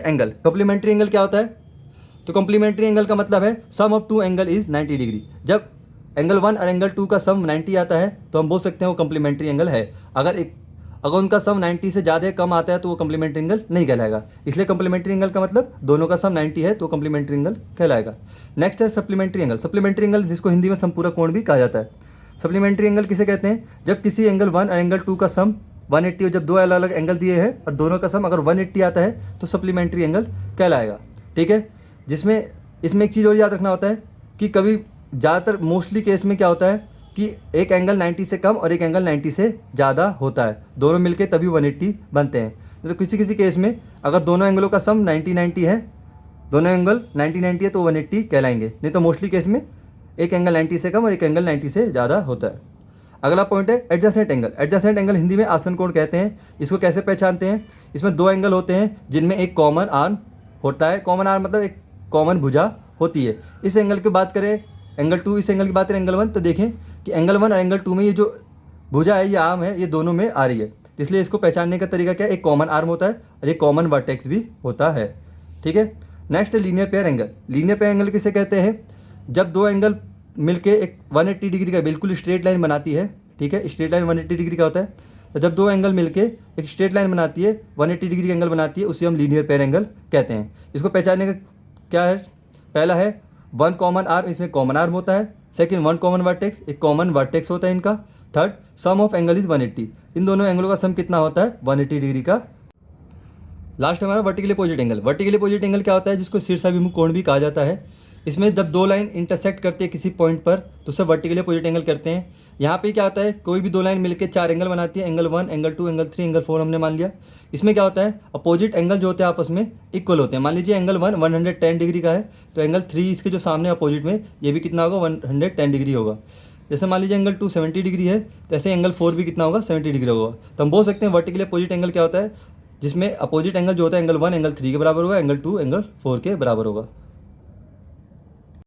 Angle. Complementary angle क्या होता है? तो कॉम्प्लीमेंट्री एंगल का मतलब है sum of two angle is 90 degree. जब एंगल 1 और एंगल 2 का सम 90 आता है तो हम बोल सकते हैं वो कॉम्प्लीमेंट्री एंगल है। अगर उनका सम 90 से ज़्यादा कम आता है तो वो कॉम्प्लीमेंट्री एंगल नहीं कहलाएगा। इसलिए कॉम्प्लीमेंट्री एंगल का मतलब दोनों का सम 90 है तो कॉम्प्लीमेंट्री एंगल कहलाएगा। नेक्स्ट है सप्लीमेंट्री एंगल। सप्लीमेंट्री एंगल जिसको हिंदी में समपूरक कोण भी कहा जाता है। सप्लीमेंट्री एंगल किसे कहते हैं? जब किसी एंगल 1 और एंगल 2 का सम 180 हो, जब दो अलग अलग एंगल दिए हैं और दोनों का सम अगर 180 आता है तो सप्लीमेंट्री एंगल कहलाएगा। ठीक है, जिसमें इसमें एक चीज़ और याद रखना होता है कि कभी ज़्यादातर मोस्टली केस में क्या होता है कि एक एंगल 90 से कम और एक एंगल 90 से ज़्यादा होता है, दोनों मिलके तभी 180 बनते हैं। तो किसी किसी केस में अगर दोनों एंगलों का सम 90-90 है, दोनों एंगल 90-90 है तो 180 कहलाएंगे, नहीं तो मोस्टली केस में एक एंगल 90 से कम और एक एंगल 90 से ज़्यादा होता है। अगला पॉइंट है adjacent angle. Adjacent angle Hindi में आसन कोण कहते हैं। इसको कैसे पहचानते हैं? इसमें दो एंगल होते हैं जिनमें एक कॉमन आर्म होता है। कॉमन आर्म मतलब एक कॉमन भुजा होती है। इस एंगल की बात करें एंगल 2, इस एंगल की बात करें एंगल 1, तो देखें कि एंगल 1 और एंगल 2 में ये जो भुजा है, ये आर्म है, ये दोनों में आ रही है। इसलिए इसको पहचानने का तरीका क्या है? एक कॉमन आर्म होता है और एक कॉमन वर्टेक्स भी होता है। ठीक है, नेक्स्ट है linear pair angle. Linear pair angle किसे कहते हैं? जब दो एंगल मिलके एक 180 डिग्री का बिल्कुल स्ट्रेट लाइन बनाती है। ठीक है, स्ट्रेट लाइन 180 डिग्री का होता है। तो जब दो एंगल मिलके एक स्ट्रेट लाइन बनाती है, 180 डिग्री का एंगल बनाती है, उसे हम लीनियर पेयर एंगल कहते हैं। इसको पहचानने का क्या है? पहला है वन कॉमन आर्म, इसमें कॉमन आर्म होता है। सेकंड, वन कॉमन वर्टेक्स, एक कॉमन वर्टेक्स होता है इनका। Third, sum of angle is 180। इन दोनों एंगलों का सम कितना होता है? 180 डिग्री का। लास्ट हमारा vertical opposite angle. Vertical opposite angle क्या होता है? जिसको शीर्षाभिमुख कोण भी कहा जाता है। इसमें जब दो लाइन इंटरसेक्ट करती है किसी पॉइंट पर तो उसे वर्टिकल अपोजिट एंगल करते हैं। यहाँ पे क्या होता है? कोई भी दो लाइन मिलकर चार एंगल बनाती है, एंगल 1, एंगल 2, एंगल 3, एंगल 4 हमने मान लिया। इसमें क्या होता है? अपोजिट एंगल जो होते हैं आपस में इक्वल होते हैं। मान लीजिए एंगल 1 110 डिग्री का है तो एंगल 3 इसके जो सामने अपोजिट में ये भी कितना होगा? 110 डिग्री होगा। जैसे मान लीजिए एंगल 2 70 डिग्री है तो ऐसे एंगल 4 भी कितना होगा? 70 डिग्री होगा। तो हम बोल सकते हैं वर्टिकल अपोजिट एंगल क्या होता है? जिसमें अपोजिट एंगल जो होता है एंगल 1 एंगल 3 के बराबर होगा, एंगल 2 एंगल 4 के बराबर होगा।